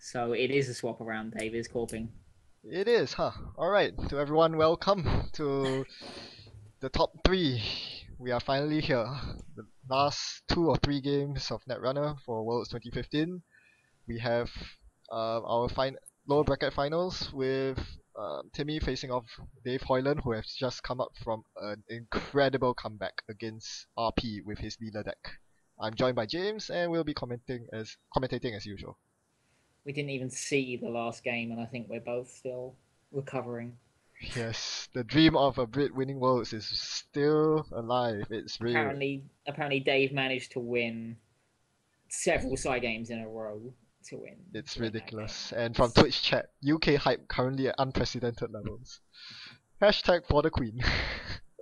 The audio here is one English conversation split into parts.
So it is a swap around. Dave is corping. It is, huh? Alright, to everyone, welcome to the top 3. We are finally here. The last 2 or 3 games of Netrunner for Worlds 2015. We have our lower bracket finals with Timmy facing off Dave Hoyland, who has just come up from an incredible comeback against RP with his leader deck. I'm joined by James, and we'll be commentating as usual. We didn't even see the last game, and I think we're both still recovering. Yes, the dream of a Brit winning Worlds is still alive. It's real. Apparently, Dave managed to win several side games in a row to win. It's to win that ridiculous. game. And from Twitch chat, UK hype currently at unprecedented levels. Hashtag for the Queen.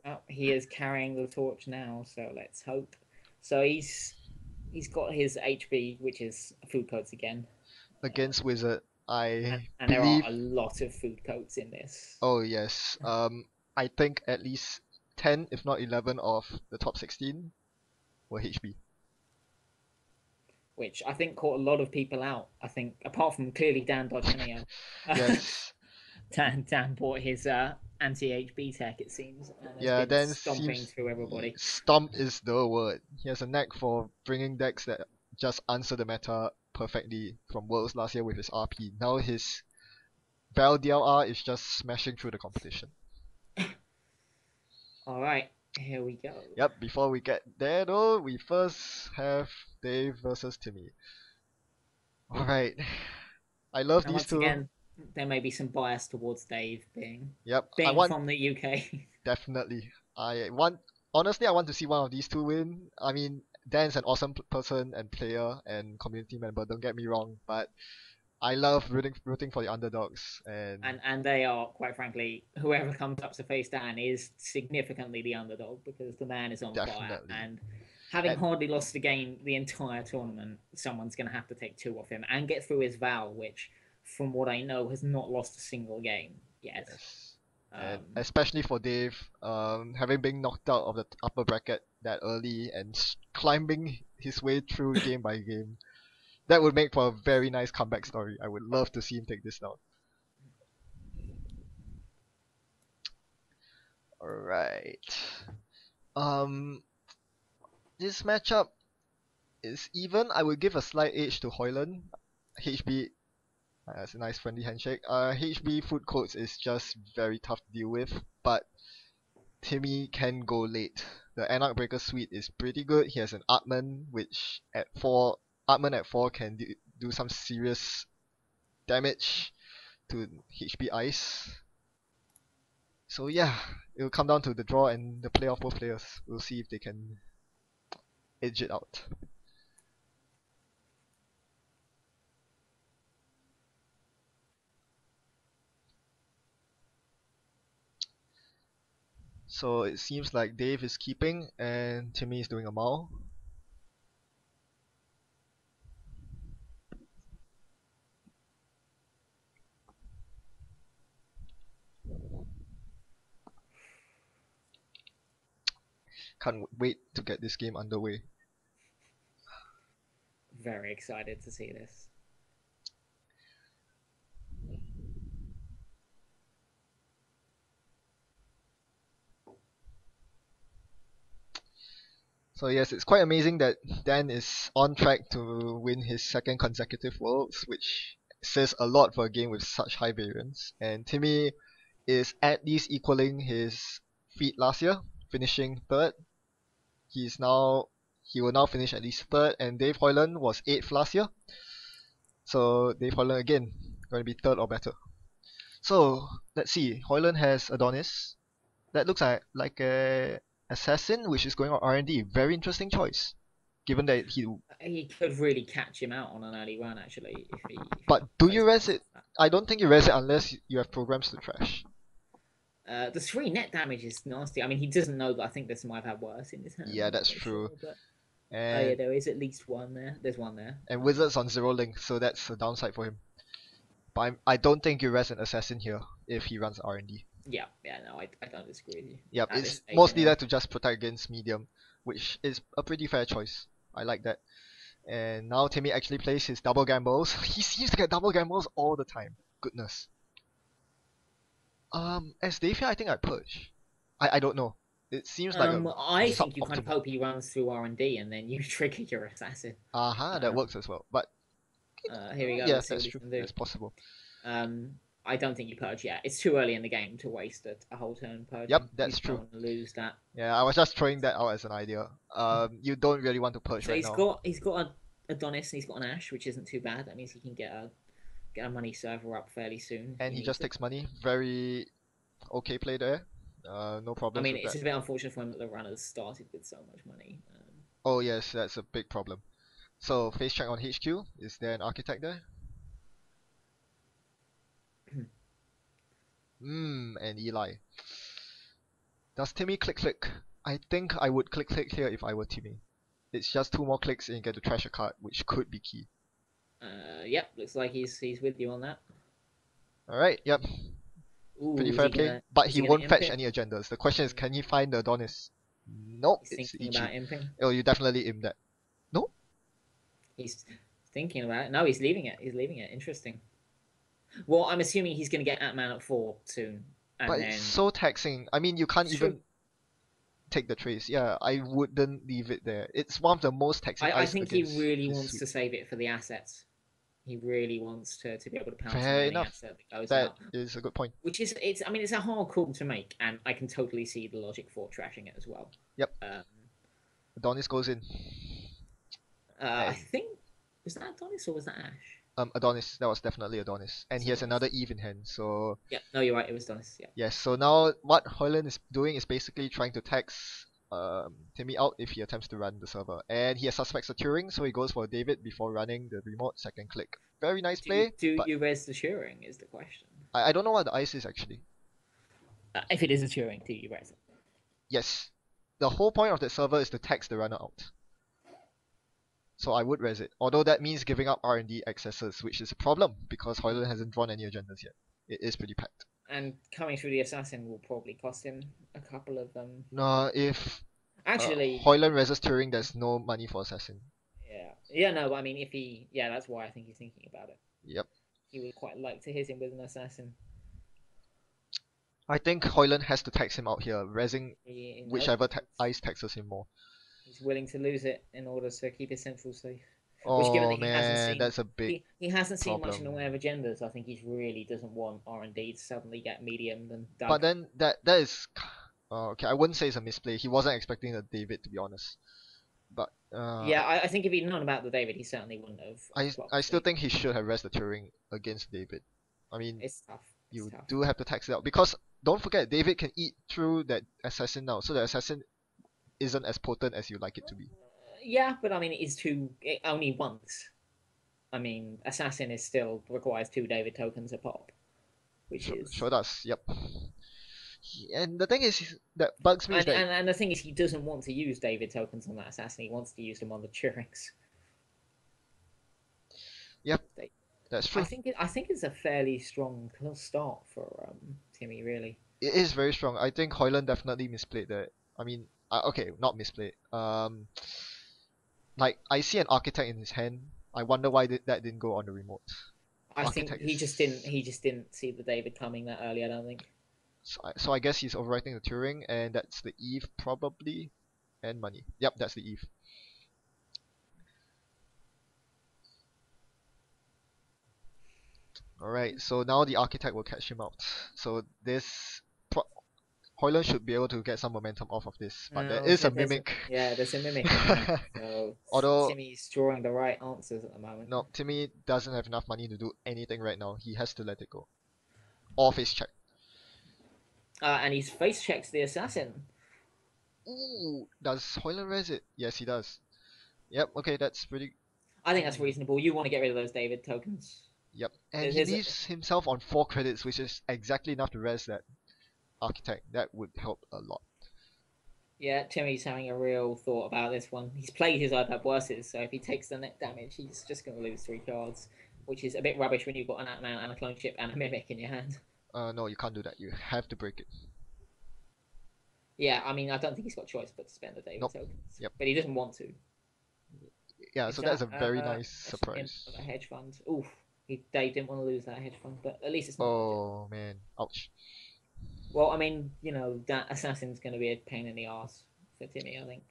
Oh, he is carrying the torch now, so let's hope. So he's got his HB, which is Foodcoats again. Against Whizzard, and I there are believe. a lot of Foodcoats in this. Oh yes. I think at least 10, if not 11, of the top 16 were HB. Which I think caught a lot of people out. I think, apart from clearly Dan Dodgenio. Yes. Dan bought his anti-HB tech, it seems, and has Yeah, been Dan stomping seems through everybody. stomp is the word. He has a knack for bringing decks that just answer the meta perfectly from Worlds last year with his RP. Now his Val DLR is just smashing through the competition. Alright, here we go. Yep, before we get there though, we first have Dave versus Timmy. Alright. I love these Once two. again, there may be some bias towards Dave being Yep, from the UK. Definitely. Honestly, I want to see one of these two win. I mean, Dan's an awesome person and player and community member, don't get me wrong, but I love rooting for the underdogs and they are, quite frankly, whoever comes up to face Dan is significantly the underdog because the man is on fire, and having hardly lost a game the entire tournament, someone's going to have to take 2 off him and get through his Val, which, from what I know, has not lost a single game yet. Yes. And especially for Dave, having been knocked out of the upper bracket that early and climbing his way through game by game, that would make for a very nice comeback story. I would love to see him take this down. Alright. This matchup is even. I would give a slight edge to Hoyland. HB, that's a nice friendly handshake. HB Foodcoats is just very tough to deal with, but Timmy can go late. The Anarch Breaker suite is pretty good. He has an Atman, which at 4 can do some serious damage to HB Ice. So yeah, it will come down to the draw and the play of both players. We'll see if they can edge it out. So it seems like Dave is keeping and Timmy is doing a maul. Can't wait to get this game underway. Very excited to see this. So yes, it's quite amazing that Dan is on track to win his second consecutive Worlds, which says a lot for a game with such high variance. And Timmy is at least equaling his feat last year, finishing 3rd. He will now finish at least 3rd, and Dave Hoyland was 8th last year. So Dave Hoyland again going to be 3rd or better. So let's see. Hoyland has Adonis. That looks like a assassin, which is going on R&D. Very interesting choice, given that he could really catch him out on an early run actually. But do you res it? I don't think you res it unless you have programs to trash. The 3 net damage is nasty. I mean, he doesn't know, but I think this might have had worse in his hand. Yeah, that's true. Sure, but... And yeah, there is at least one there. There's one there. And Whizzard's on 0 link, so that's a downside for him. But I don't think you res an assassin here if he runs R&D. Yeah, no, I don't disagree with you. Yep, it's mostly there to just protect against medium, which is a pretty fair choice. I like that. And now Timmy actually plays his double gambles. He seems to get double gambles all the time. Goodness. As Davia, I think I purge. I don't know. It seems like a I think you kind of suboptimal. hope he runs through R&D and then you trigger your assassin. That works as well. But Here we go. yeah, Let's see that's what he true. can do. That's possible. I don't think you purge yet. It's too early in the game to waste a whole turn purging. Yep, that's you true. Don't want to lose that. Yeah, I was just throwing that out as an idea. You don't really want to purge So right now. he's got a Adonis and he's got an Ash, which isn't too bad. That means he can get a money server up fairly soon. And he just takes money. Very okay play there. No I problem. mean, with it's that. a bit unfortunate for him that the runners started with so much money. Oh yes, that's a big problem. So face check on HQ. Is there an architect there? And Eli. Does Timmy click? I think I would click here if I were Timmy. It's just 2 more clicks and you get to trash a card, which could be key. Yep, looks like he's with you on that. Alright, yep. Ooh, Pretty fair play. But he won't fetch any agendas. The question is, can he find the Adonis? Nope, He's it's thinking Ichi. about imping. Oh, you definitely imp that. No? He's thinking about it. No, he's leaving it. He's leaving it. Interesting. Well, I'm assuming he's going to get Ant-Man at 4 soon. And But then... it's so taxing. I mean, you can't It's even true. take the trace. Yeah, I wouldn't leave it there. It's one of the most taxing I ice think he against really his wants suite. to save it for the assets. He really wants to be able to pounce Fair on any enough. asset that goes That out. is a good point. Which is, I mean, it's a hard call to make, and I can totally see the logic for trashing it as well. Yep. Adonis goes in. I think, was that Adonis or was that Ash? Adonis. That was definitely Adonis. And he has another Eve in hand, so... Yeah, no, you're right, it was Adonis, yeah. Yes, so now what Hoyland is doing is basically trying to tax Timmy out if he attempts to run the server. And he has suspects of Turing, so he goes for David before running the remote second click. Very nice play. Do you res the Turing is the question. I don't know what the ice is actually. If it is a Turing, do you res it? Yes. The whole point of that server is to tax the runner out. So I would res it. Although that means giving up R&D accesses, which is a problem because Hoyland hasn't drawn any agendas yet. It is pretty packed. And coming through the assassin will probably cost him a couple of No, if actually Hoyland reses Turing, there's no money for assassin. Yeah, no, but I mean, if he, that's why I think he's thinking about it. Yep. He would quite like to hit him with an assassin. I think Hoyland has to tax him out here, resing whichever ice taxes him more. He's willing to lose it in order to keep his central safe. Oh given that man, that's a big he hasn't seen problem. much in the way of agendas. I think he really doesn't want R&D to suddenly get medium and dug. But then that is okay. I wouldn't say it's a misplay. He wasn't expecting the David, to be honest. But yeah, I think if he'd known about the David, he certainly wouldn't have. I still think he should have rested Turing against David. I mean, it's tough. You do have to tax it out because don't forget David can eat through that assassin now, so the assassin isn't as potent as you like it to be. Yeah, but I mean, only once. I mean, assassin is still requires 2 David tokens a pop, which is sure does. Yep. And the thing is that bugs me. And the thing is, he doesn't want to use David tokens on that assassin. He wants to use them on the Turings. Yep, that's true. I think it's a fairly strong start for Timmy. Really, it is very strong. I think Hoyland definitely misplayed that. I mean, okay, not misplayed. Like I see an architect in his hand. I wonder why that didn't go on the remote. I think he just didn't see the David coming that early. I don't think. So I guess he's overwriting the Turing, and that's the Eve probably, and money. Yep, that's the Eve. Alright, so now the architect will catch him out. So this Hoyland should be able to get some momentum off of this, but there is a mimic. There's a mimic. So although Timmy's drawing the right answers at the moment. No, Timmy doesn't have enough money to do anything right now. He has to let it go. Or face check. And he face checks the assassin. Ooh, does Hoyland res it? Yes, he does. Yep, okay, that's pretty... I think that's reasonable. You want to get rid of those David tokens. Yep, and he leaves himself on 4 credits, which is exactly enough to res that architect. That would help a lot. Yeah, Timmy's having a real thought about this one. He's played his iPad worses, so if he takes the net damage, he's just going to lose 3 cards, which is a bit rubbish when you've got an Ant-Man and a clone ship and a mimic in your hand. No, you can't do that. You have to break it. Yeah, I mean, I don't think he's got a choice but to spend the David tokens. Yep. But he doesn't want to. Yeah, Is so that's that a very nice in surprise. a hedge fund? Oof. Dave didn't want to lose that hedge fund, but at least it's not legit. Oh man, ouch. Well, I mean, that assassin's going to be a pain in the ass for Timmy, I think.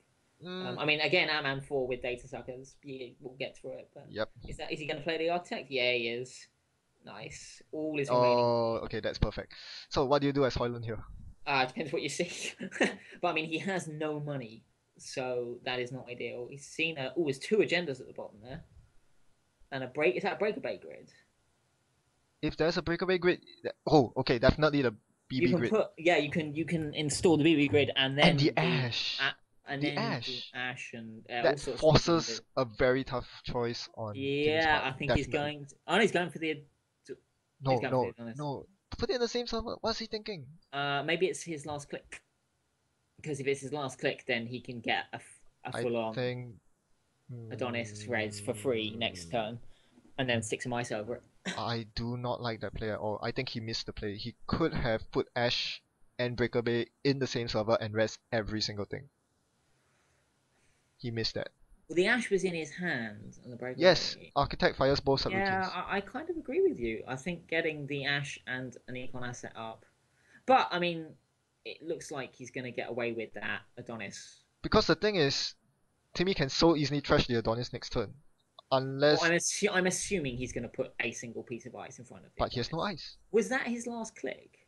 Mm, I mean, again, Ant-Man 4 with data suckers, we'll get through it. But yep. is he going to play the architect? Yeah, he is. Nice. All is remaining. Oh, okay, that's perfect. So what do you do as Hoyland here? Depends what you see. But I mean, he has no money, so that is not ideal. He's seen there's two agendas at the bottom there, and a break. Is that a breakaway grid? If there's a breakaway grid, oh, okay, definitely the You BB can grid. put you can install the BB grid and And then the do Ash. and The then do Ash. Ash and all That sorts of forces agendas. a very tough choice on Timmy's Yeah, part, I think he's definitely. going. Oh, he's going for the. He's No, going for no, the honest. no. Put it in the same server. What's he thinking? Maybe it's his last click, because if it's his last click, then he can get a I full on think. Adonis res for free next turn, and then stick some ice over it. I do not like that play at all. I think he missed the play. He could have put Ash and Breakaway in the same server and rest every single thing. He missed that. Well, the Ash was in his hand on the Yes, breakaway. Architect fires both Yeah, subroutines. I kind of agree with you. I think getting the Ash and an Econ asset up, but I mean, it looks like he's going to get away with that Adonis. Because the thing is, Timmy can so easily trash the Adonis next turn. Well, Unless. I'm assuming he's going to put a single piece of ice in front of the But he has no Adonis. ice. Was that his last click?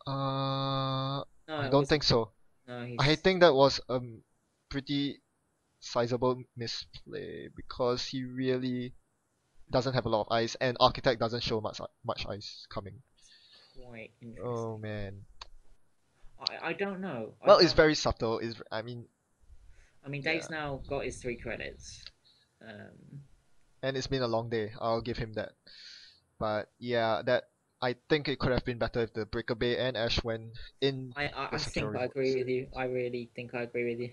I No, it don't think wasn't. so. No, I he's. think that was a pretty sizable misplay because he really doesn't have a lot of ice, and Architect doesn't show much ice coming. Quite Oh interesting. man. I don't know. I Well, it's don't. very subtle. Is I mean, I mean, yeah, Dave's now got his 3 credits. Um, and it's been a long day. I'll give him that. But yeah, that I think it could have been better if the Breakaway and Ash went in I the secure think I agree remotes. with you. I really think I agree with you.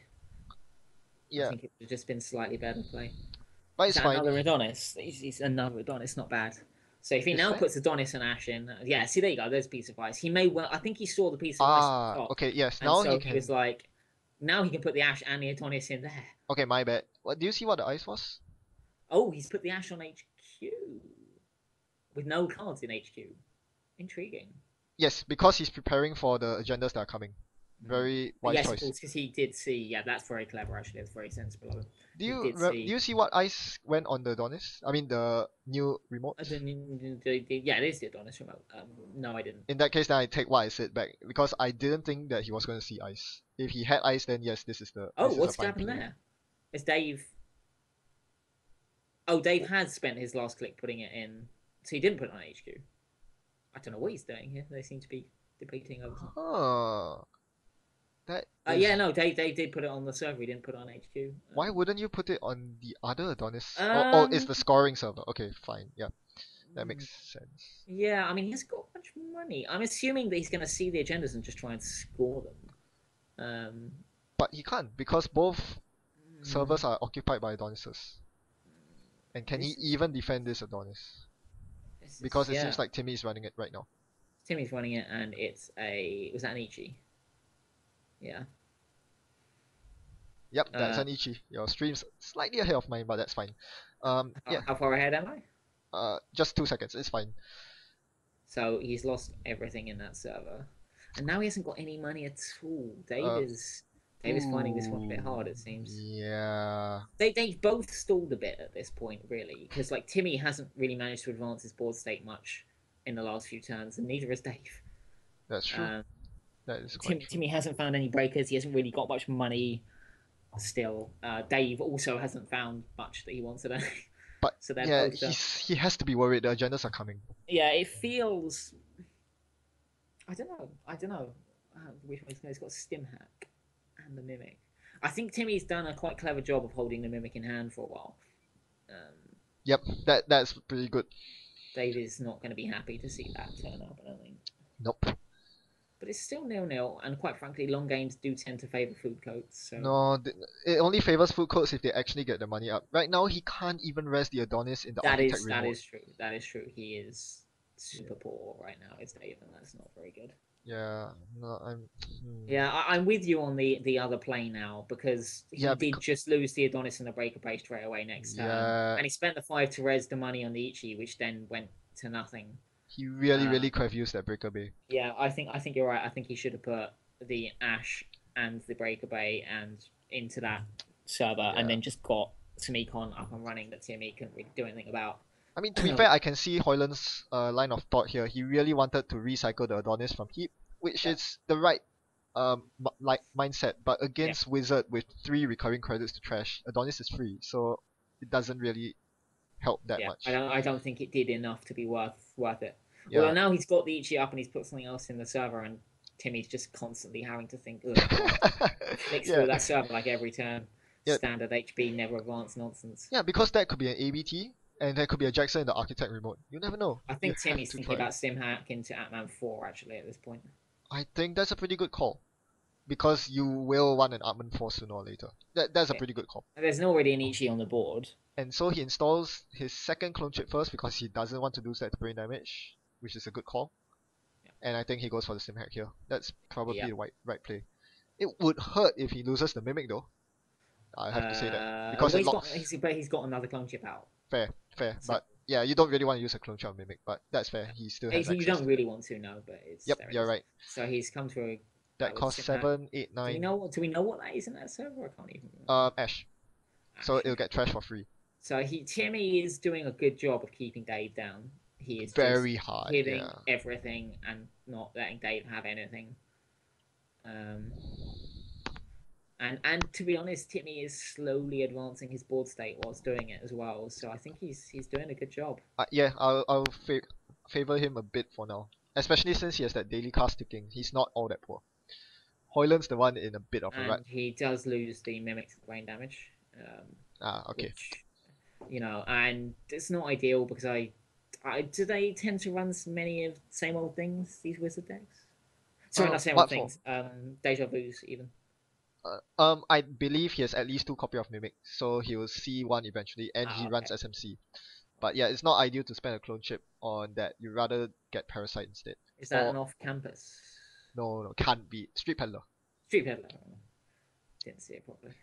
I Yeah, think it would have just been slightly better play. but Is it's that fine. another Adonis? He's another Adonis, not bad. So if he Is now that? puts Adonis and Ash in, yeah, see there you go. There's a piece of ice. He may well. I think he saw the piece of ice at the top, Okay, yes. and Now he so he was can. like, now he can put the Ash and the Adonis in there. Okay, my bad. What do you see? What the ice was? Oh, he's put the Ash on HQ with no cards in HQ. Intriguing. Yes, because he's preparing for the agendas that are coming. Very wise Yes, of choice. course, because he did see. Yeah, that's very clever. Actually, it's very sensible of him. Do He you did do see. you see what ice went on the Adonis? I mean the new remote. Yeah, it is the Adonis remote. No, I didn't. In that case, then I take what I said back because I didn't think that he was going to see ice. If he had ice, then yes, Oh, this is a what's fine happened play. there? Is Dave? Oh, Dave has spent his last click putting it in, so he didn't put it on HQ. I don't know what he's doing here. They seem to be debating over something. Huh. That is. Yeah, no, Dave did put it on the server. He didn't put it on HQ. Why wouldn't you put it on the other Adonis? Oh, it's Um, the scoring server. Okay, fine. Yeah, that makes sense. yeah, I mean, he hasn't got much money. I'm assuming that he's going to see the agendas and just try and score them. But he can't because both Mm, servers are occupied by Adonises. And can he this is even defend this Adonis? this is Because it yeah. seems like Timmy is running it right now. Timmy's running it, and it's a was that an Ichi? Yeah. Yep, that's an Ichi. Your stream's slightly ahead of mine, but that's fine. Yeah. How far ahead am I? Just 2 seconds. It's fine. So he's lost everything in that server, and now he hasn't got any money at all. Uh, Dave is finding this one a bit hard. It seems Yeah. they both stalled a bit at this point, really, because like Timmy hasn't really managed to advance his board state much in the last few turns, and neither has Dave. That's true. Um, That is quite true. Timmy hasn't found any breakers. He hasn't really got much money. Still, Dave also hasn't found much that he wants today. But So they're yeah, both. he has to be worried. The agendas are coming. Yeah, it feels. I don't know. Which one he's got Stim Hack and the Mimic. I think Timmy's done a quite clever job of holding the Mimic in hand for a while. Yep, that's pretty good. Dave is not going to be happy to see that turn up, I don't think. Nope. But it's still 0-0, and quite frankly, long games do tend to favour Foodcoats. So No, it only favors Foodcoats if they actually get the money up. Right now, he can't even rest the Adonis in the Architect remote. that is true. That is true. He is super poor right now. It's Dave, and that's not very good. Yeah, no, Yeah, I'm with you on the other play now because he yeah, did because just lose the Adonis and the Breaker Bay straight away next turn, yeah, and he spent the 5 to res the money on the Ichi, which then went to nothing. he really, Uh, really could have used that Breaker Bay. yeah, I think you're right. I think he should have put the Ash and the Breaker Bay and into that server, and Yeah. then just got Semicon up and running that Timmy couldn't really do anything about. I mean, to be fair, I can see Hoyland's line of thought here. He really wanted to recycle the Adonis from Heap, which Yeah, is the right like mindset. But yeah. against Whizzard with 3 recurring credits to trash, Adonis is free, so it doesn't really help that Yeah, I much. don't think it did enough to be worth it. Although Yeah. now he's got the Ichi up and he's put something else in the server, and Timmy's just constantly having to think, oh god, flicks Yeah. through that server like every turn. Yeah. Standard HB never advance nonsense. Yeah, because that could be an ABT, and that could be a Jackson in the Architect remote. You never know. I You think have Timmy's to thinking try. about sim hack into Atman 4 actually at this point. I think that's a pretty good call, because you will want an Armament 4 sooner or later. That's a Yeah. pretty good call. And there's already an Ichi on the board. And so he installs his second clone chip first because he doesn't want to do set brain damage, which is a good call. Yeah. And I think he goes for the sim hack here. That's probably Yeah. the right play. It would hurt if he loses the mimic though. I have to say that because Well, it locks. he's got another clone chip out. Fair. So, But yeah, you don't really want to use a clone chip on mimic, but that's fair. yeah. He still has You access don't to really it. want to know, but it's Yep, there it you're is. right. So he's come to a That with costs sim hack. 7, 8, Do we 9. know what that is in that server? I can't even remember. Ash. So it'll get trash for free. So Timmy is doing a good job of keeping Dave down. He is Very just hard. hitting Yeah. everything and not letting Dave have anything. And to be honest, Timmy is slowly advancing his board state whilst doing it as well. So I think he's doing a good job. Yeah, I'll favor him a bit for now, especially since he has that daily cast ticking. He's not all that poor. Hoyland's the one in a bit of a rut. And he does lose the mimic brain damage. Okay. Which, and it's not ideal because do they tend to run many of the same old things, these wizard decks? Sorry, not same old things. Deja vu's even. I believe he has at least 2 copy of Mimic, so he will see one eventually, and he runs SMC. But yeah, it's not ideal to spend a clone chip on that. You rather get Parasite instead. Is that an off-campus? No, can't be. Street Peddler. Street Peddler. Didn't see it properly.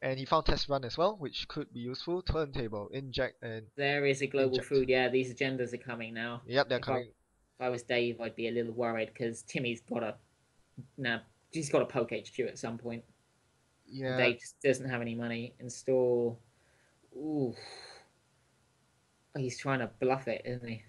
And he found Test Run as well, which could be useful. Turntable, inject, and there is a global inject. Food. Yeah, these agendas are coming now. Yep, they're coming. If I was Dave, I'd be a little worried because Timmy's got he's got a poke HQ at some point. Yeah. Dave just doesn't have any money. Install. Ooh. He's trying to bluff it, isn't he?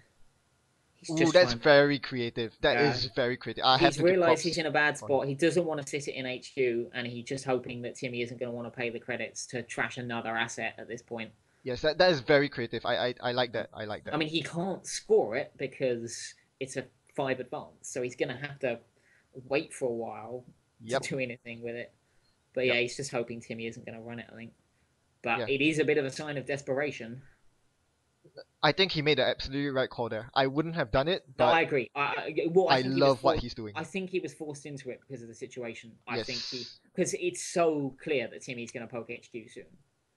Ooh, that's very creative. That is very creative. He's realised he's in a bad spot. He doesn't want to sit it in HQ, and he's just hoping that Timmy isn't going to want to pay the credits to trash another asset at this point. Yes, that is very creative. I like that. I like that. I mean, he can't score it because it's a 5 advance, so he's going to have to wait for a while to do anything with it. But yeah, he's just hoping Timmy isn't going to run it, I think. But it is a bit of a sign of desperation. I think he made the absolutely right call there. I wouldn't have done it, but no, I agree. I love what he's doing. I think he was forced into it because of the situation. I think because it's so clear that Timmy's going to poke HQ soon.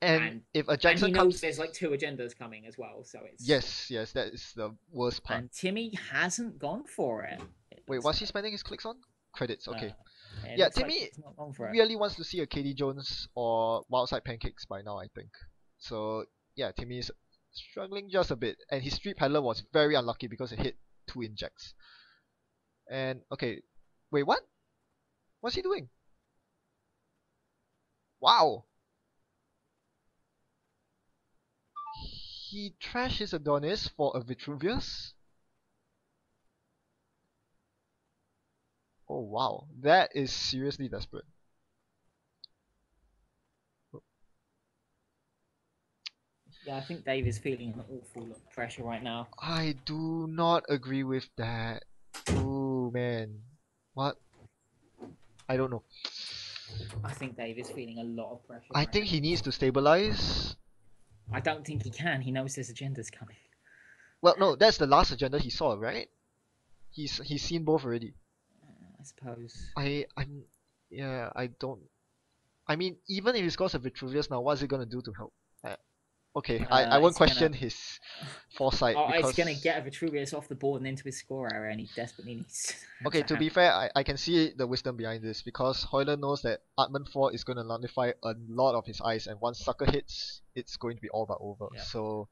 And if a Jackson and he knows there's like 2 agendas coming as well, so it's yes, that is the worst part. And Timmy hasn't gone for it. Wait, what's he spending his clicks on? Credits, okay. Yeah, Timmy really wants to see a KD Jones or Wildside Pancakes by now, I think. So yeah, Timmy is struggling just a bit, and his Street Peddler was very unlucky because it hit 2 injects. And okay, wait, what? What's he doing? Wow. He trashed his Adonis for a Vitruvius? Oh wow, that is seriously desperate. Yeah, I think Dave is feeling an awful lot of pressure right now. I do not agree with that. Oh man. What? I don't know. I think Dave is feeling a lot of pressure. I think he needs to stabilize. I don't think he can. He knows this agenda's coming. Well, no, that's the last agenda he saw, right? He's seen both already. I suppose. I don't. I mean, even if he scores a Vitruvius now, what's it gonna do to help? Okay, I won't question Gonna... his foresight because... It's gonna get a Vitruvius off the board and into his score area, and he desperately needs Okay, to be fair, I can see the wisdom behind this because Hoyland knows that Atman 4 is going to nullify a lot of his ice, and once Sucker hits, it's going to be all but over. Yeah. So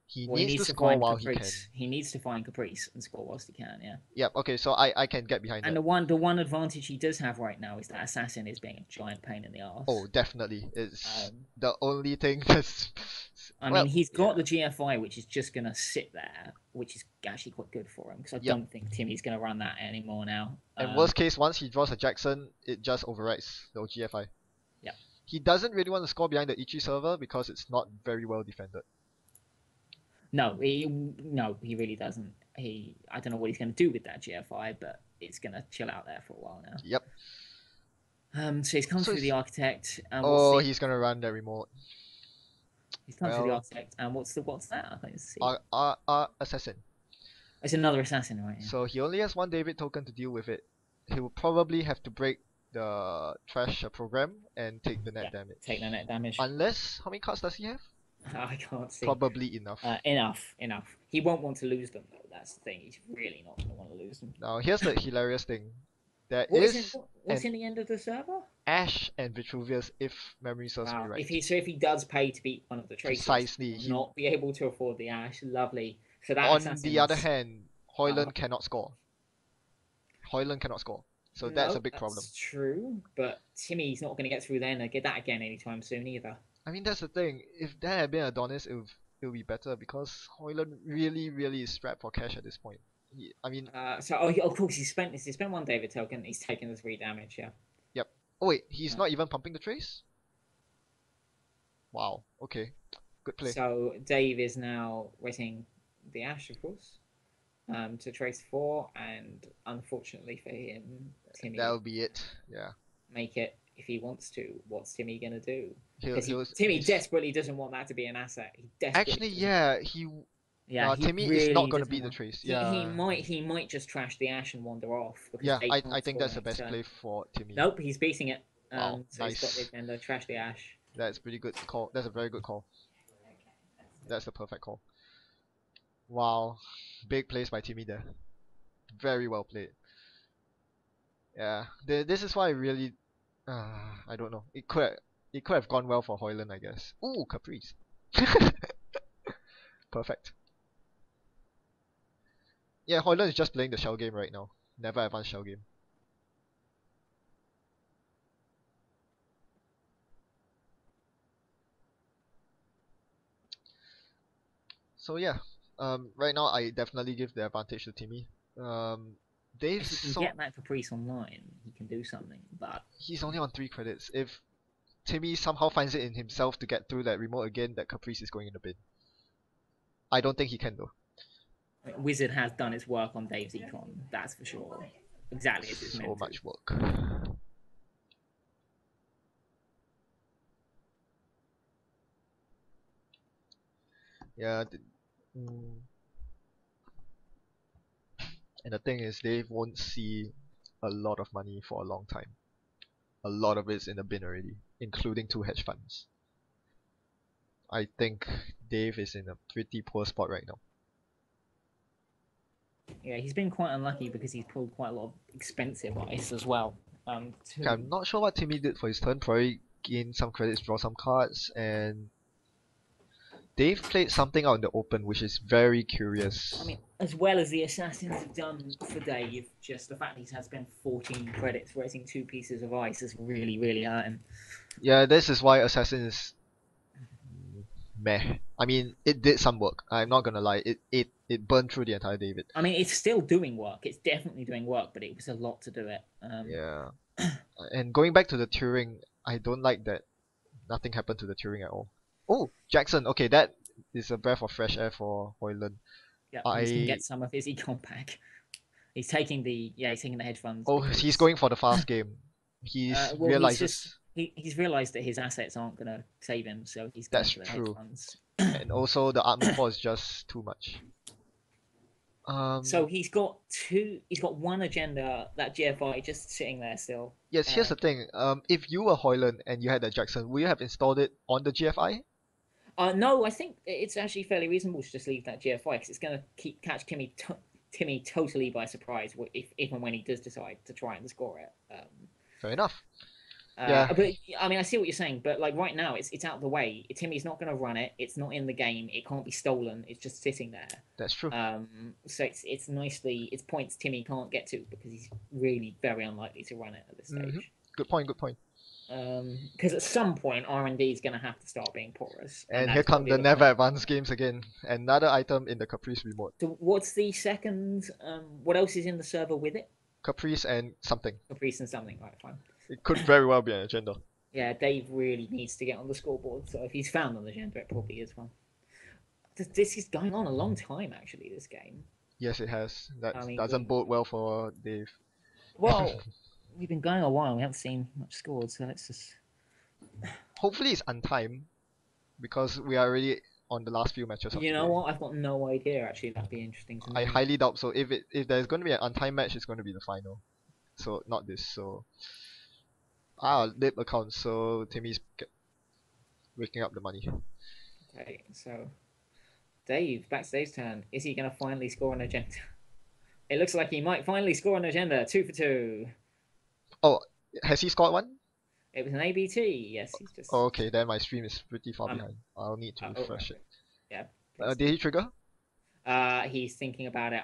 he Well, needs to score while Caprice. he can. He needs to find Caprice and score whilst he can, yeah. Yep, okay, so I can get behind and that. The one advantage he does have right now is that Assassin is being a giant pain in the arse. Oh, definitely. It's the only thing that's... I mean, he's got the GFI, which is just going to sit there, which is actually quite good for him, because I don't think Timmy's going to run that anymore now. And worst case, once he draws a Jackson, it just overwrites the GFI. Yeah. He doesn't really want to score behind the Ichi server because it's not very well defended. No, he really doesn't. I don't know what he's going to do with that GFI, but it's going to chill out there for a while now. Yep. So he's come through the Architect. He's going to run the remote. He's come through the Architect, and what's that? Let's see. Assassin. It's another Assassin, right? Yeah. So he only has one David token to deal with it. He will probably have to break the Trash program and take the net damage. Take the net damage. Unless, how many cards does he have? I can't see. Probably enough. Enough. He won't want to lose them, though. That's the thing. He's really not going to want to lose them. Now, here's the hilarious thing. What's in the end of the server? Ash and Vitruvius, if memory serves me right. If he does pay to beat one of the traders, precisely, he will not be able to afford the Ash. Lovely. So that on the other hand, Hoyland cannot score. So that's a big problem. That's true, but Timmy's not going to get through there and get that again anytime soon either. I mean, that's the thing. If there had been Adonis, it would be better because Hoyland really is strapped for cash at this point. Of course he spent one David token. He's taken the 3 damage. Yeah. Yep. Oh wait, he's not even pumping the trace. Wow. Okay. Good play. So Dave is now wetting the Ash, of course, to trace 4, and unfortunately for him, Timmy. That'll be it. Yeah. Make it if he wants to. What's Timmy gonna do? Timmy desperately doesn't want that to be an asset. Timmy is not going to beat the trace. He might just trash the Ash and wander off. I think that's the best play for Timmy. Nope, he's beating it. So nice. He's got the defender, trash the Ash. That's pretty good call. That's a very good call. That's the perfect call. Wow, big plays by Timmy there. Very well played. Yeah, this is why I really, I don't know. It could have gone well for Hoyland, I guess. Ooh, Caprice. Perfect. Yeah, Hoyland is just playing the shell game right now. Never advanced shell game. So yeah, right now I definitely give the advantage to Timmy. Dave, if he can get that Caprice online, he can do something. But he's only on 3 credits. If Timmy somehow finds it in himself to get through that remote again, that Caprice is going in the bin. I don't think he can though. Whizzard has done its work on Dave's econ, that's for sure. Exactly as it's meant to. So much work. Yeah. And the thing is, Dave won't see a lot of money for a long time. A lot of it's in the bin already, including 2 hedge funds. I think Dave is in a pretty poor spot right now. Yeah, he's been quite unlucky because he's pulled quite a lot of expensive ice as well. I'm not sure what Timmy did for his turn. Probably gain some credits, draw some cards, and Dave played something out in the open, which is very curious. I mean, as well as the Assassins have done for Dave, just the fact he's had to spend 14 credits raising 2 pieces of ice is really hurt him. Yeah, this is why Assassin is meh. I mean, it did some work. I'm not gonna lie. It burned through the entire David. I mean, it's still doing work. It's definitely doing work, but it was a lot to do it. Yeah. And going back to the Turing, I don't like that nothing happened to the Turing at all. Oh, Jackson. Okay, that is a breath of fresh air for Hoyland. Yeah, he's gonna get some of his econ back. He's taking the hedge funds. Oh, he's going for the fast game. He's He's realised that his assets aren't going to save him, so he's going for the hedge funds. And also the Armor 4 is just too much. So he's got 1 agenda, that GFI, just sitting there still. Yes, here's the thing. If you were Hoyland and you had that Jackson, would you have installed it on the GFI? No, I think it's actually fairly reasonable to just leave that GFI because it's going to catch Timmy totally by surprise if and when he does decide to try and score it. Fair enough. Yeah. But I mean, I see what you're saying, but like right now, it's out of the way. Timmy's not going to run it. It's not in the game. It can't be stolen. It's just sitting there. That's true. So it's points Timmy can't get to because he's really very unlikely to run it at this stage. Mm-hmm. Good point. Because at some point R&D is going to have to start being porous. And here come the never advanced games again. Another item in the Caprice remote. So what's the second? What else is in the server with it? Caprice and something. Caprice and something. Right, fine. It could very well be an agenda. Yeah, Dave really needs to get on the scoreboard. So if he's found on the agenda, it probably is one. This is going on a long time, actually. This game. Yes, it has. That doesn't bode well for Dave. Well, we've been going a while. We haven't seen much scored, so let's just. Hopefully, it's untimed because we are already on the last few matches. You know what? I've got no idea. Actually, that'd be interesting to know. I highly doubt so. If there's going to be an untimed match, it's going to be the final. So not this. So. Lip account, so Timmy's waking up the money. Okay, so Dave, back to Dave's turn. Is he going to finally score an agenda? It looks like he might finally score an agenda. 2 for 2. Oh, has he scored one? It was an ABT. Yes, he's just. Oh, okay, then my stream is pretty far behind. I'll need to refresh it. Yeah. Did he trigger? He's thinking about it.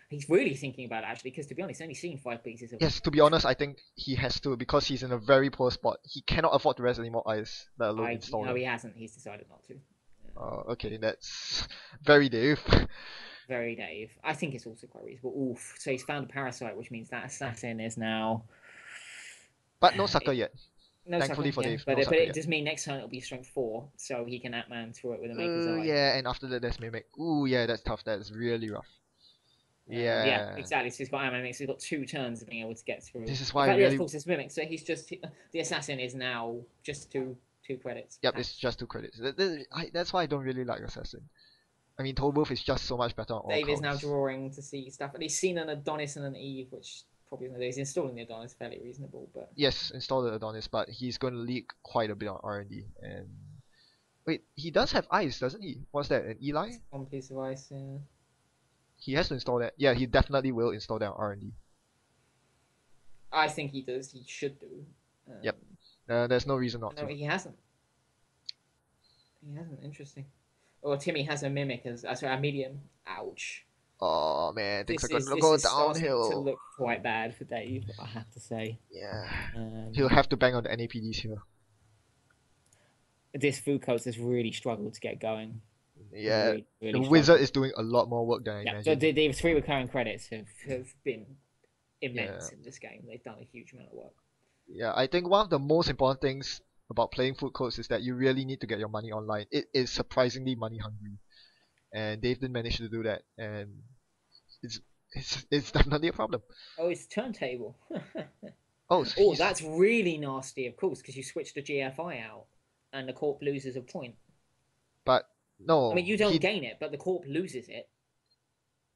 He's really thinking about it actually, because to be honest, he's only seen 5 pieces. Yes, to be honest, I think he has to because he's in a very poor spot. He cannot afford to rest any more ice, let alone install. No, he hasn't. He's decided not to. Okay, that's very Dave. Very Dave. I think it's also quite reasonable. Oof. So he's found a parasite, which means that assassin is now. But no sucker yet. No Thankfully sucker, for Dave. But it does mean next turn it'll be strength 4, so he can Atman through it with a Maker's Eye. Yeah, and after that there's Mimic. Ooh, yeah, that's tough. That's really rough. Yeah, exactly. So he's got Atman Mimic, so he's got 2 turns of being able to get through. This is why of course, it's Mimic, so he's just the assassin is now just two credits. Yep, it's just 2 credits. That's why I don't really like assassin. I mean, Tolbooth is just so much better on all Dave counts. is now drawing to see stuff, and he's seen an Adonis and an Eve, which probably he's installing the Adonis fairly reasonable, but yes, install the Adonis, but he's going to leak quite a bit on R&D. And wait, he does have ice, doesn't he? What's that? An Eli? One piece of ice. Yeah. He has to install that. Yeah, he definitely will install that on R&D. I think he does. He should do. Yep. There's no reason not to. No, he hasn't. Interesting. Or Timmy has a Mimic as a medium. Ouch. Oh man, things are going to go downhill. To look quite bad for Dave, I have to say. Yeah. He'll have to bang on the NAPDs here. This Foodcoats has really struggled to get going. Yeah. The Whizzard is doing a lot more work than I imagined. The 3 recurring credits have been immense in this game. They've done a huge amount of work. Yeah, I think one of the most important things about playing Foodcoats is that you really need to get your money online. It is surprisingly money hungry. And Dave didn't manage to do that, and it's definitely a problem. Oh, it's turntable. Oh, that's really nasty, of course, because you switched the GFI out, and the Corp loses a point. But no, I mean you don't gain it, but the Corp loses it,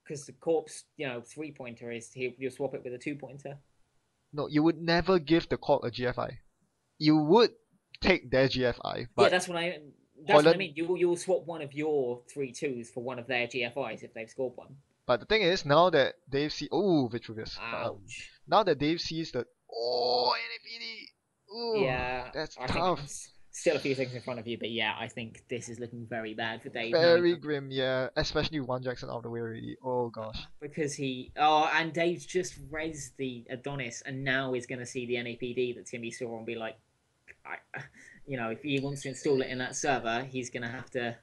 because the Corp's 3-pointer is you swap it with a 2-pointer. No, you would never give the Corp a GFI. You would take their GFI. But yeah, that's what I. That's what I mean. You will swap one of your 3-2s for one of their GFIs if they've scored one. But the thing is, now that Dave sees... Oh, Vitruvius. Ouch. Now that Dave sees that... Oh, NAPD. Ooh, yeah. That's I tough. Think still a few things in front of you, but yeah, I think this is looking very bad for Dave. Very grim, yeah. Especially with One Jackson out of the way already. Oh, gosh. Because and Dave's just raised the Adonis, and now he's going to see the NAPD that Timmy saw and be like... if he wants to install it in that server, he's going to have to...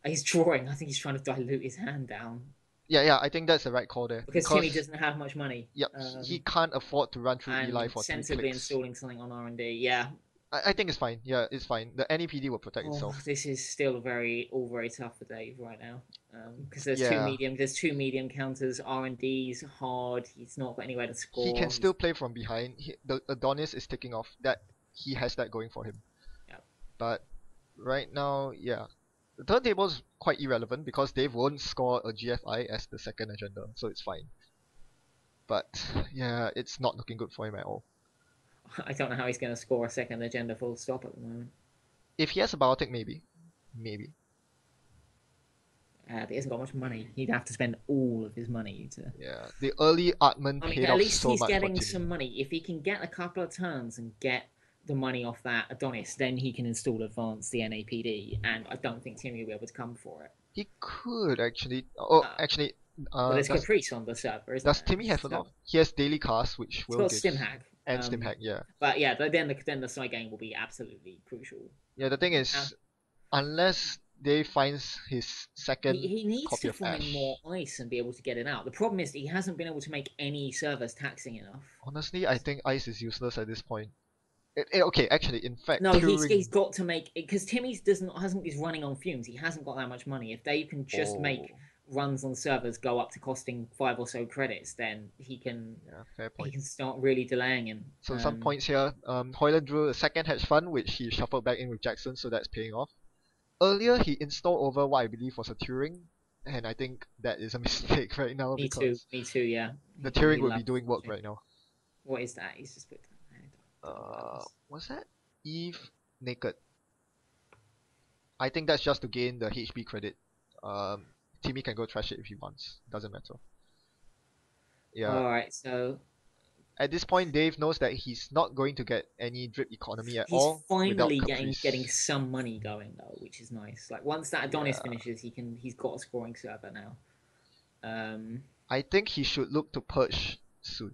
He's drawing. I think he's trying to dilute his hand down. Yeah, I think that's the right call there. Because Timmy doesn't have much money. Yep, he can't afford to run through Eli for 2 clicks. Sensibly installing something on R&D, yeah. I think it's fine. Yeah, it's fine. The NAPD will protect itself. This is still very tough for Dave right now. Because there's 2 medium counters. R&D's hard. He's not got anywhere to score. He can still play from behind. The Adonis is ticking off. He has that going for him. Yeah. But right now, yeah. The turntable is quite irrelevant because Dave won't score a GFI as the second agenda, so it's fine. But yeah, it's not looking good for him at all. I don't know how he's going to score a second agenda full stop at the moment. If he has a Biotic, maybe. maybe. He hasn't got much money. He'd have to spend all of his money to. Yeah, the early Artman I mean, paid at off least so he's much for getting Timmy. some money. If he can get a couple of turns and get the money off that Adonis, then he can install Advance the NAPD, and I don't think Timmy will be able to come for it. He could actually. Oh, Uh, actually, But there's Caprice on the server, isn't does there? Timmy have a lot? He has daily cast, which He's will got give. Stim Hack. And Stim Hack, yeah. But yeah, then the side game will be absolutely crucial. Yeah, the thing is, unless Dave finds his second he needs copy to of find Ash. more ice and be able to get it out. The problem is he hasn't been able to make any servers taxing enough. Honestly, I think ice is useless at this point. Okay, actually, in fact, No, he's got to make it because Timmy's he's running on fumes. He hasn't got that much money. If Dave can just make runs on servers go up to costing 5 or so credits, then he can fair point. he can start really delaying him. So some points here. Hoyland drew a second hedge fund, which he shuffled back in with Jackson, so that's paying off. Earlier, he installed over what I believe was a Turing, and I think that is a mistake right now Me too, yeah. The Turing would be doing work right now. What is that? He's just put what's that? Eve Naked. I think that's just to gain the HB credit. Timmy can go trash it if he wants. Doesn't matter. Yeah. Alright, so at this point, Dave knows that he's not going to get any drip economy at all. He's finally getting some money going though, which is nice. Like once that Adonis finishes, he's got a scoring server now. I think he should look to purge soon.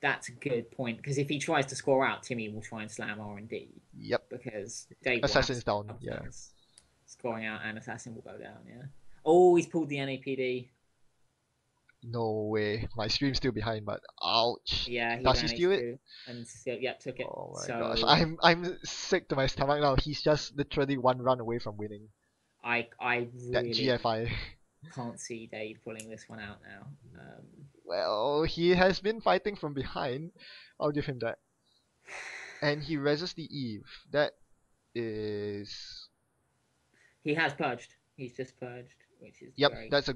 That's a good point because if he tries to score out, Timmy will try and slam R&D. Yep. Because Dave Assassin's down. Yeah. Scoring out and Assassin will go down. Yeah. Oh, he's pulled the NAPD. No way. My stream's still behind, but ouch. Yeah, does he steal it? And took it. Oh my gosh, I'm sick to my stomach now. He's just literally one run away from winning. I really that GFI. Can't see Dave pulling this one out now. Well, he has been fighting from behind. I'll give him that. And he reses the Eve. That is. He has purged. He's just purged, which is yep. That's a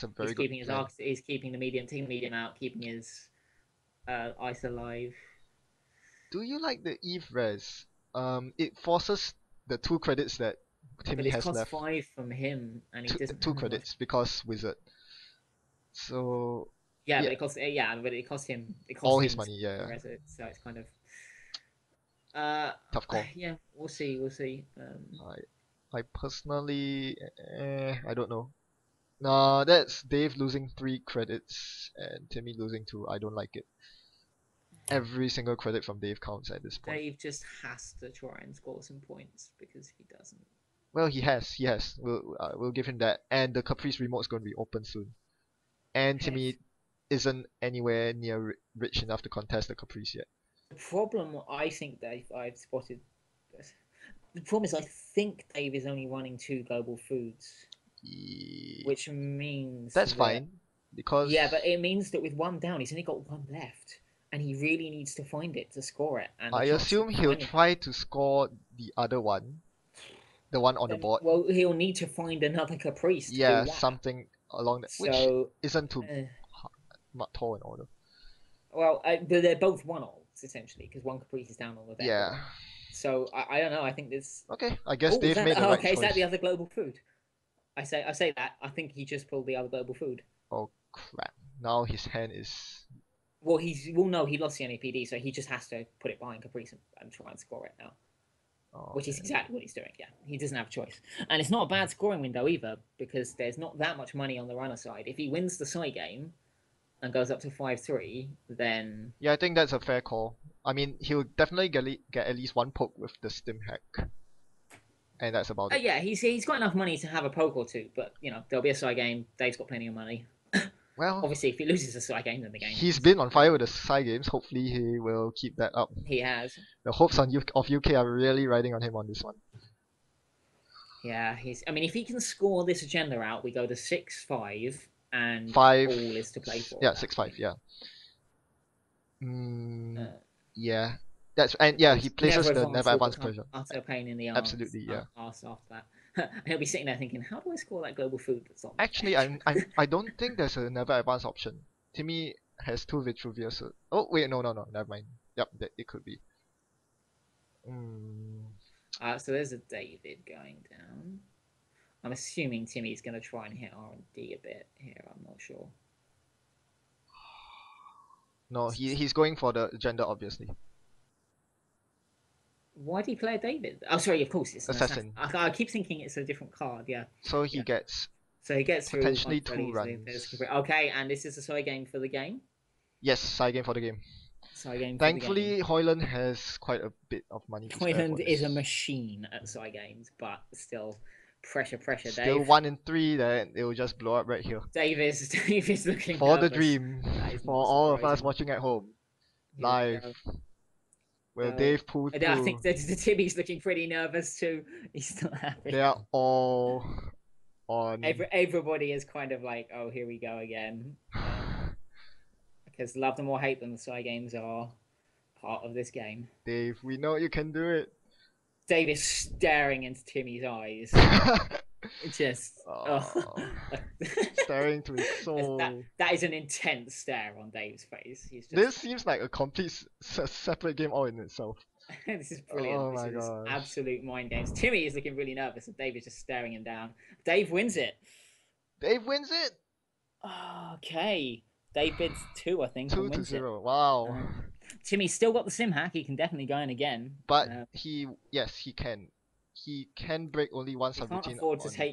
very good. He's keeping the medium, taking the medium out, keeping his ice alive. Do you like the Eve res? It forces the 2 credits that Timmy has left. But it costs 5 from him, and he doesn't. 2 credits because Whizzard. So. Yeah, but it costs him. All his money. Yeah. So it's kind of. Tough call. Yeah, we'll see. I personally, I don't know. Nah, that's Dave losing 3 credits and Timmy losing 2. I don't like it. Every single credit from Dave counts at this point. Dave just has to try and score some points because he doesn't. Well, he has. We'll give him that. And the Caprice remote's going to be open soon. And Timmy isn't anywhere near rich enough to contest the Caprice yet. The problem I think I've spotted. The problem is I think Dave is only running 2 global foods. Which means that's fine because but it means that with 1 down he's only got 1 left and he really needs to find it to score it. And I assume he'll try to score the other one, the one on the board. Well, he'll need to find another Caprice. Something along that, which isn't too tall in order. Well, they're both 1-0s essentially because 1 Caprice is down on the deck. Yeah. So I don't know. I think this. Okay, I guess Dave made the right choice. Is that the other global food? I say that. I think he just pulled the other global food. Oh crap! Now his hand is. Well, he lost the NAPD, so he just has to put it behind Caprice and try and score it now. Which is exactly what he's doing. Yeah, he doesn't have a choice, and it's not a bad scoring window either because there's not that much money on the runner side. If he wins the side game and goes up to 5-3, then I think that's a fair call. I mean, he'll definitely get at least 1 poke with the Stim Hack. And that's about it. Yeah, he's got enough money to have a poke or 2, but there'll be a side game. Dave's got plenty of money. Well, obviously, if he loses a side game, then the game. He's been on fire with the side games. Hopefully, he will keep that up. He has. The hopes of UK are really riding on him on this one. Yeah, I mean, if he can score this agenda out, we go to 6-5, and 5 all is to play for. Yeah, 6-5. Yeah. Yeah. He places the never advance pressure. Utter pain in the arse. Absolutely, yeah. Arse after that. And he'll be sitting there thinking, how do I score that global food that's on? Actually, I don't think there's a never advance option. Timmy has 2 Vitruvius. Oh wait, no, never mind. Yep, it could be. So there's a David going down. I'm assuming Timmy's going to try and hit R&D a bit here. I'm not sure. No, he's going for the gender, obviously. Why did he play a David? Oh, sorry, of course it's an Assassin. I keep thinking it's a different card, yeah. So he gets So he gets potentially through 2 runs. Okay, and this is a side game for the game? Yes, side game for the game. Side game Thankfully, for the game. Hoyland has quite a bit of money to spare for Hoyland this. is a machine at side games, but still, pressure, Still Dave. 1 in 3, then it will just blow up right here. Dave is looking for nervous. the dream, for all of us watching at home, live. Will Dave pull through? I think that Timmy's looking pretty nervous too. He's not happy. They are all on. Everybody is kind of like, oh, here we go again. Because love them or hate them, the side games are part of this game. Dave, we know you can do it. Dave is staring into Timmy's eyes. Just staring to his soul. That is an intense stare on Dave's face. He's just... This seems like a complete separate game all in itself. This is brilliant. Oh my this is gosh. Absolute mind games. Timmy is looking really nervous, and Dave is just staring him down. Dave wins it. Dave wins it. Okay. Dave bids 2, I think. 2-0. Wow. Timmy's still got the sim hack. He can definitely go in again. But he can. He can break only one subroutine.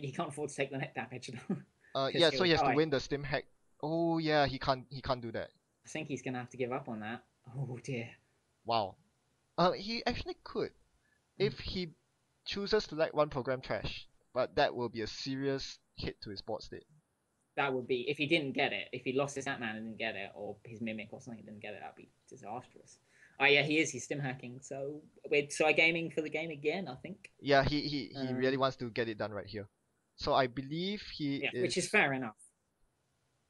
He can't afford to take the net damage. Yeah, so he has to win the stim hack. Oh yeah, he can't do that. I think he's gonna have to give up on that. Oh dear. Wow. He actually could, if he chooses to let one program trash, but that will be a serious hit to his board state. That would be, if he didn't get it, if he lost his Atman and didn't get it, or his Mimic or something didn't get it, that'd be disastrous. Oh yeah, he's stim hacking, so we're side gaming for the game again, I think. Yeah, he really wants to get it done right here. So I believe he is... which is fair enough.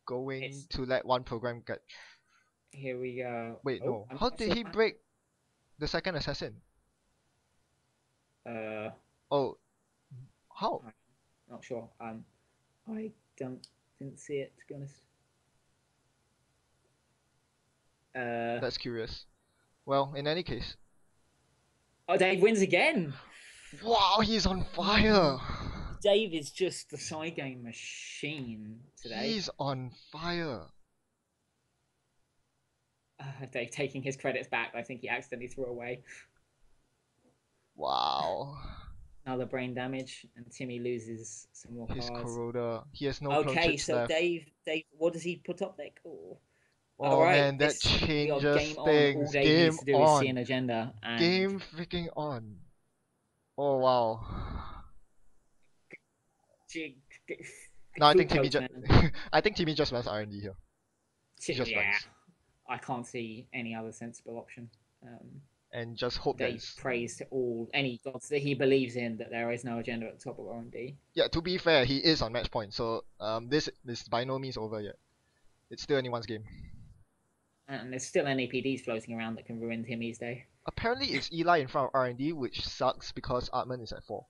Going to let one program get... Here we go. Wait, no. How did he break the second assassin? Oh. How? Not sure. I didn't see it, to be honest. That's curious. Well, in any case. Oh, Dave wins again! Wow, he's on fire! Dave is just the side game machine today. He's on fire. Dave taking his credits back. I think he accidentally threw away. Wow. Another brain damage, and Timmy loses some more cards. His Corroder. He has no Okay, so left. Dave, what does he put up deck? Oh right, man, that changes things. All Dave needs to do is see an agenda. And... Game freaking on. Oh wow. No, I think Timmy just. I think Timmy just wants R&D here. Runs. I can't see any other sensible option. And just hope Dave prays to any gods that he believes in that there is no agenda at the top of R&D. Yeah, to be fair, he is on match point, so this is by no means over yet. It's still anyone's game. And there's still NAPDs floating around that can ruin Timmy's day. Apparently, it's Eli in front of R&D, which sucks because Artman is at 4.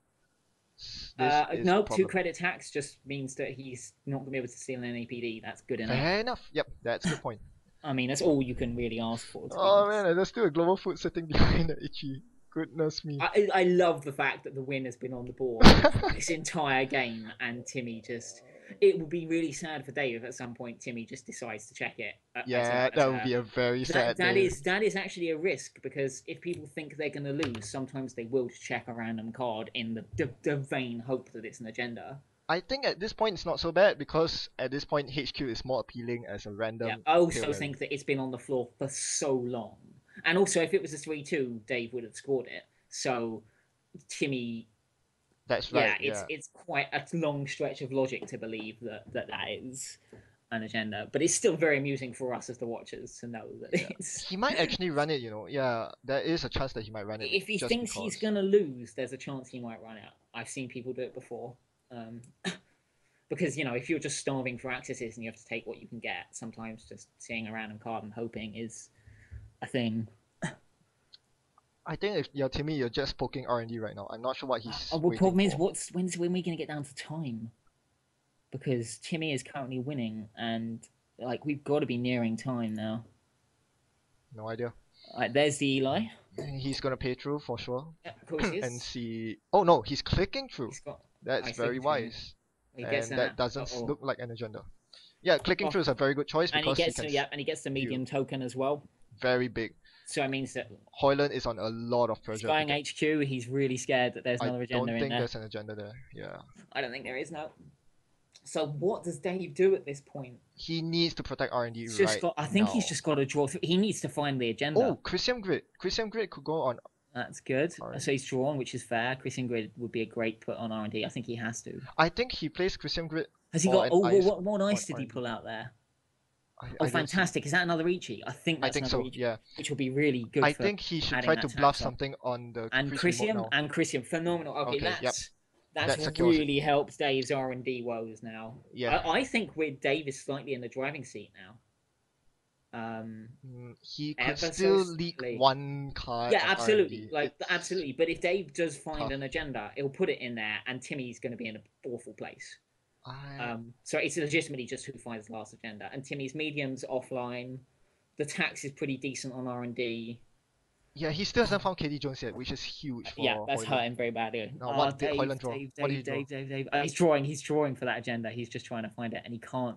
No, 2 credit tax just means that he's not going to be able to steal an NAPD. That's good enough. Fair enough. Yep, that's a good point. I mean, that's all you can really ask for. Oh man, there's still a global food sitting behind the Ichi. Goodness me. I love the fact that the win has been on the board this entire game, and Timmy just... It would be really sad for Dave if at some point Timmy just decides to check it. That would be a very sad day. That is actually a risk, because if people think they're going to lose, sometimes they will check a random card in the vain hope that it's an agenda. I think at this point it's not so bad, because at this point HQ is more appealing as a random. Yeah, I also think that it's been on the floor for so long. And also, if it was a 3-2, Dave would have scored it. So Timmy... That's right. It's quite a long stretch of logic to believe that is an agenda, but it's still very amusing for us as the watchers to know that it's... He might actually run it, you know. Yeah, there is a chance that he might run it. If he thinks he's gonna lose, there's a chance he might run it. I've seen people do it before. Because, you know, if you're just starving for accesses and you have to take what you can get, sometimes just seeing a random card and hoping is a thing. I think if you're Timmy, you're just poking R&D right now. I'm not sure what he's the problem is, when are we going to get down to time? Because Timmy is currently winning, and like we've got to be nearing time now. No idea. Alright, there's the Eli. He's gonna pay through for sure. Yeah, of course he is. And see. Oh no, he's clicking through. He's got. That's very wise. He gets And that doesn't Uh-oh. look like an agenda. Yeah, clicking through is a very good choice And because he gets he can and he gets the medium token as well. very big. So it means that Hoyland is on a lot of pressure. Going HQ, he's really scared that there's another agenda in there. I don't think there's an agenda there. Yeah. I don't think there is, no. So what does Dave do at this point? He needs to protect R&D I think he's just got to draw through. He needs to find the agenda. Oh, Christian Grid. Christian Grid could go on. That's good. So he's drawn, which is fair. Christian Grid would be a great put on R&D. I think he has to. I think he plays Christian Grid. Has he got? What ice did he pull out there? Fantastic! Is that another Ichi? I think that's another Ichi, yeah. Which will be really good. I think he should try to bluff something on the Christian, phenomenal. Okay, that's really helped Dave's R&D woes now. Yeah. I think Dave is slightly in the driving seat now. He could still leak one card. Yeah, absolutely. Absolutely. But if Dave does find an agenda, he'll put it in there, and Timmy's going to be in an awful place. So it's legitimately just who finds the last agenda. And Timmy's medium's offline. The tax is pretty decent on R&D. Yeah, he still hasn't found KD Jones yet, which is huge for Yeah, that's hurting very badly. No, what did Hoyland draw? Dave. He's drawing for that agenda. He's just trying to find it, and he can't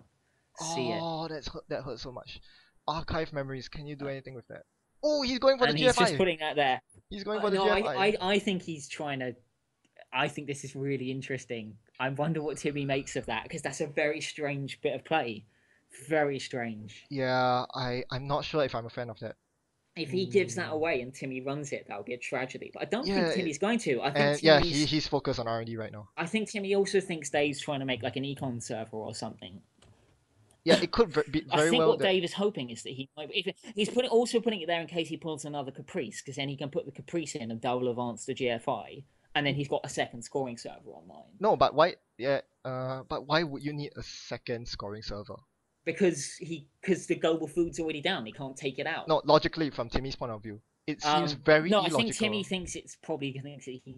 see it. Oh, that hurts so much. Archive memories, can you do anything with that? Oh, he's going for the GFI! He's just putting that there. He's going for the GFI. I think he's trying to... I think this is really interesting. I wonder what Timmy makes of that, because that's a very strange bit of play. Very strange. Yeah, I'm not sure if I'm a fan of that. If he gives that away and Timmy runs it, that'll be a tragedy. But I don't think Timmy's going to. I think he's focused on R&D right now. I think Timmy also thinks Dave's trying to make like an econ server or something. Yeah, it could be very well. I think what Dave is hoping is that he might. He's also putting it there in case he pulls another Caprice, because then he can put the Caprice in and double advance the GFI, and then he's got a second scoring server online. No, but why? Yeah, but why would you need a second scoring server? Because the global food's already down. He can't take it out. No, logically, from Timmy's point of view, it seems very illogical. I think Timmy thinks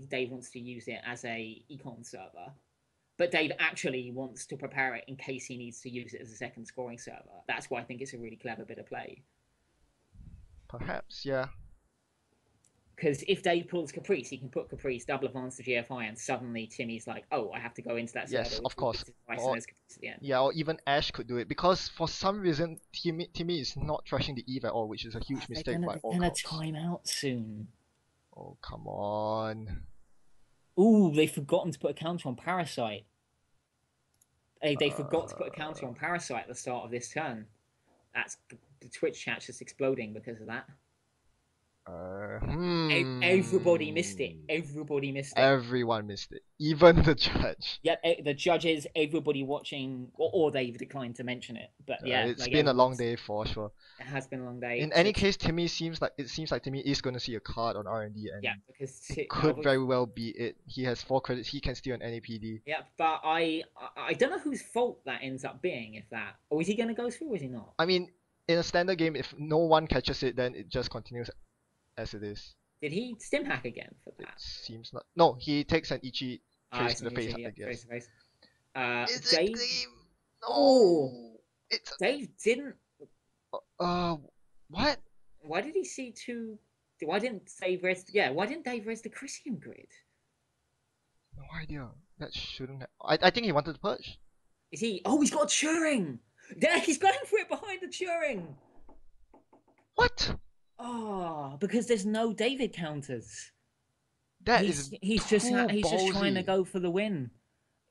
Dave wants to use it as a econ server. But Dave actually wants to prepare it in case he needs to use it as a second scoring server. That's why I think it's a really clever bit of play. Perhaps, yeah. Because if Dave pulls Caprice, he can put Caprice, double advance to GFI, and suddenly Timmy's like, oh, I have to go into that server. Yes, of course. Or even Ash could do it. Because for some reason, Timmy is not trashing the Eve at all, which is a huge mistake by all. They're going to time out soon. Oh, come on. Ooh, they've forgotten to put a counter on Parasite. They forgot to put a counter on Parasite at the start of this turn. That's the Twitch chat's just exploding because of that. Everybody missed it. Everybody missed it. Everyone missed it. Even the judge. Yeah, the judges, everybody watching, or they've declined to mention it. But yeah, it's been a long day for sure. It has been a long day. In any case, Timmy seems like Timmy is going to see a card on R&D, and because it could very well be it. He has 4 credits. He can steal an NAPD. Yeah, but I don't know whose fault that ends up being. If that, or is he going to go through, or is he not? I mean, in a standard game, if no one catches it, then it just continues as it is. Did he stim hack again for that? It seems not. No, he takes an Ichi trace to the face, I guess. Dave. Dave didn't. What? Why did he see 2? Why didn't Dave res? Yeah, why didn't Dave res the Christian Grid? No idea. That shouldn't have... I think he wanted to purge. Is he? Oh, he's got Turing! Yeah, he's going for it behind the Turing! What? Oh, because there's no David counters. He's just trying to go for the win.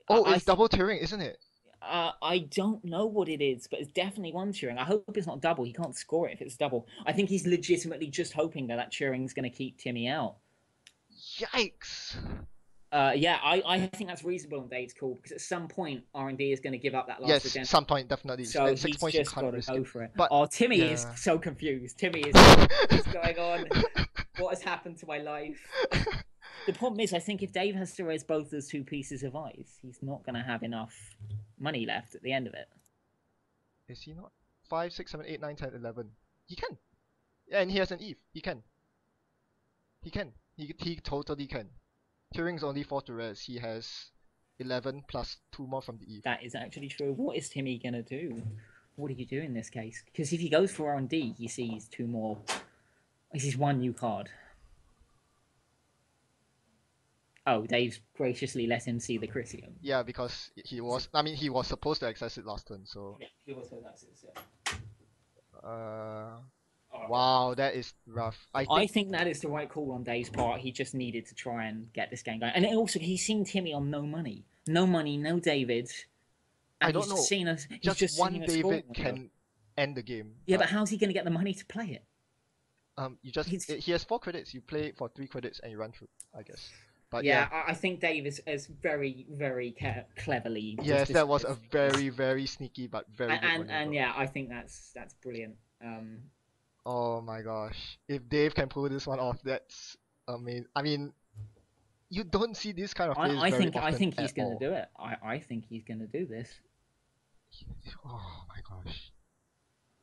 Oh, it's double Turing, isn't it? I don't know what it is, but it's definitely 1 Turing. I hope it's not double. He can't score it if it's double. I think he's legitimately just hoping that Turing's going to keep Timmy out. Yikes. Yeah, I think that's reasonable on Dave's call, because at some point R&D is going to give up that last agenda. Yes, some point, definitely. So at 6 he's points, just got to go for it. But, Timmy is so confused. Timmy is what's going on? What has happened to my life? The problem is, I think if Dave has to raise both those 2 pieces of ice, he's not going to have enough money left at the end of it. Is he not? 5, 6, 7, 8, 9, 10, 11. He can. Yeah, and he has an Eve. He can. He totally can. Turing's only 4 to res. He has 11 plus 2 more from the Eve. That is actually true. What is Timmy gonna do? What do you do in this case? Because if he goes for R&D, he sees 2 more. He sees 1 new card. Oh, Dave's graciously let him see the Critium. Yeah, because he was supposed to access it last turn, so. Yeah, he was supposed to access it. Wow, that is rough. I think that is the right call on Dave's part. He just needed to try and get this game going. And also, he's seen Timmy on no money. No money, no David. And I don't know. He's just one David can end the game. Yeah, but how's he going to get the money to play it? He has 4 credits. You play for 3 credits and you run through, I guess. But yeah, I think Dave is very, very cleverly. Yes, that was a very, very sneaky but very good and yeah, I think that's brilliant. Oh my gosh, if Dave can pull this one off, that's amazing. I mean, you don't see this kind of plays I very often. I think he's going to do it. I think he's going to do this. Oh my gosh,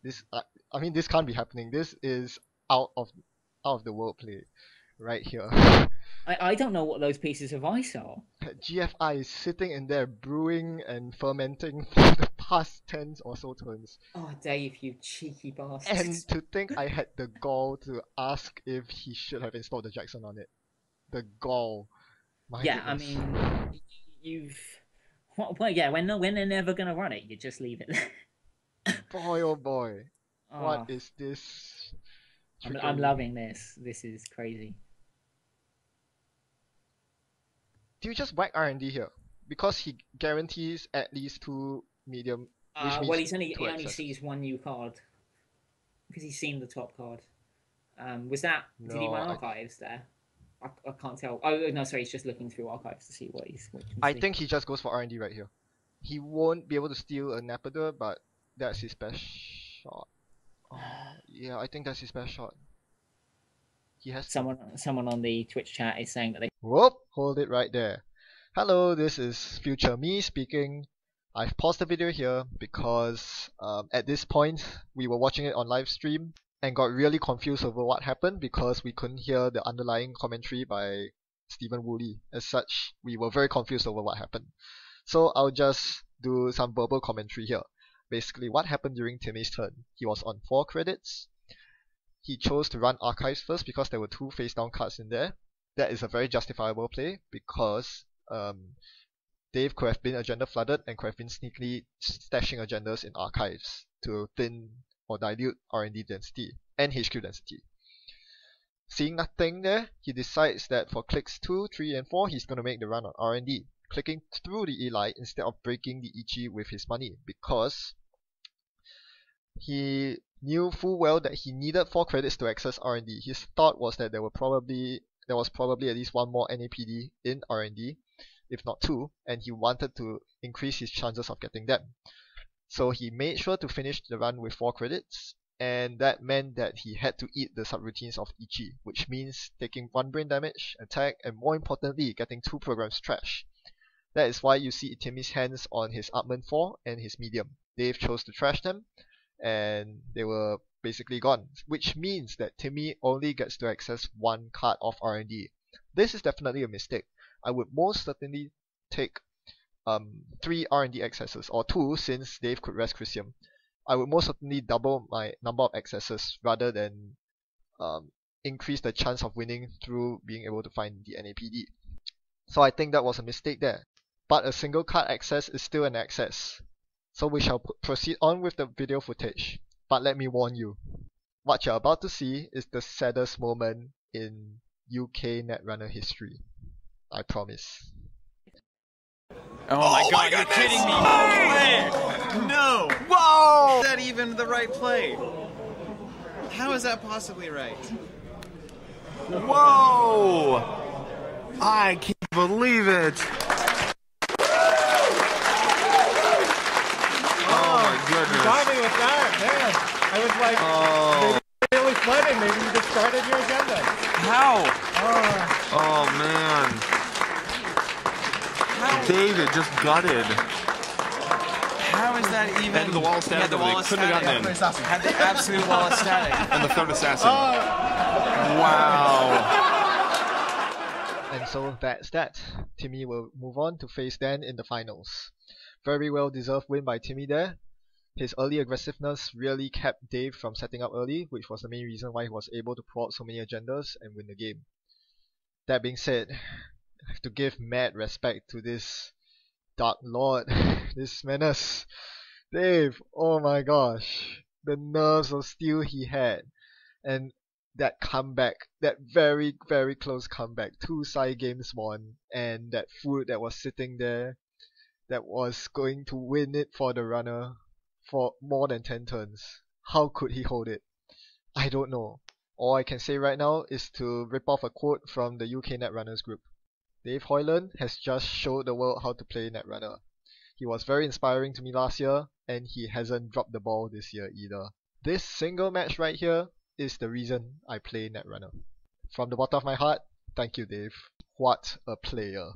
this I mean, this can't be happening. This is out of the world play right here. I don't know what those pieces of ice are. GFI is sitting in there brewing and fermenting for the past 10 or so turns. Oh, Dave, you cheeky bastard. And to think I had the gall to ask if he should have installed the Jackson on it. The gall. My goodness. I mean, you've... Well, yeah, when they're never going to run it, you just leave it there. Boy, oh boy. What is this? I'm loving this. This is crazy. Do you just whack R&D here? Because he guarantees at least 2 medium. Well, he only sees 1 new card because he's seen the top card. Was that? No, did he run archives there? I can't tell. Oh no, sorry, he's just looking through archives to see what he's. I think he just goes for R&D right here. He won't be able to steal a Napader, but that's his best shot. Oh, yeah, I think that's his best shot. He has someone on the Twitch chat is saying that they. Whoop! Hold it right there. Hello, this is future me speaking. I've paused the video here because at this point we were watching it on live stream and got really confused over what happened because we couldn't hear the underlying commentary by Stephen Woolley. As such, we were very confused over what happened. So I'll just do some verbal commentary here. Basically, what happened during Timmy's turn? He was on 4 credits. He chose to run archives first because there were 2 face down cards in there. That is a very justifiable play because Dave could have been agenda flooded and could have been sneakily stashing agendas in archives to thin or dilute R&D density and HQ density. Seeing nothing there, he decides that for clicks 2, 3, and 4, he's going to make the run on R&D, clicking through the Eli instead of breaking the Ichi with his money because he knew full well that he needed 4 credits to access R&D. His thought was that there was probably at least 1 more NAPD in R&D, if not 2, and he wanted to increase his chances of getting them. So he made sure to finish the run with 4 credits, and that meant that he had to eat the subroutines of Ichi, which means taking 1 brain damage, attack, and more importantly, getting 2 programs trash. That is why you see Timmy's hands on his Artman 4 and his medium. Dave chose to trash them, and they were basically gone, which means that Timmy only gets to access 1 card of R&D. This is definitely a mistake. I would most certainly take 3 R&D accesses, or 2 since Dave could rest Crisium. I would most certainly double my number of accesses rather than increase the chance of winning through being able to find the NAPD. So I think that was a mistake there. But a single card access is still an access. So we shall proceed on with the video footage. But let me warn you, what you're about to see is the saddest moment in UK Netrunner history. I promise. Oh my god, you're kidding me! No way! No! Whoa! Is that even the right play? How is that possibly right? Whoa! I can't believe it! Oh my goodness. You got me with that, man. I was like, maybe you're really flooding. Maybe you just started your agenda. How? Oh man. David just gutted. How is that even? And the wall static. Yeah, the wall couldn't have gotten in. Had the absolute wall of static. And the third assassin. Wow. And so that's that. Timmy will move on to face Dan in the finals. Very well deserved win by Timmy there. His early aggressiveness really kept Dave from setting up early, which was the main reason why he was able to pull out so many agendas and win the game. That being said, I have to give mad respect to this Dark Lord, this menace. Dave, oh my gosh. The nerves of steel he had. And that comeback, that very, very close comeback. 2 side games won, and that food that was sitting there that was going to win it for the runner for more than 10 turns. How could he hold it? I don't know. All I can say right now is to rip off a quote from the UK Netrunners group. Dave Hoyland has just showed the world how to play Netrunner. He was very inspiring to me last year, and he hasn't dropped the ball this year either. This single match right here is the reason I play Netrunner. From the bottom of my heart, thank you, Dave. What a player.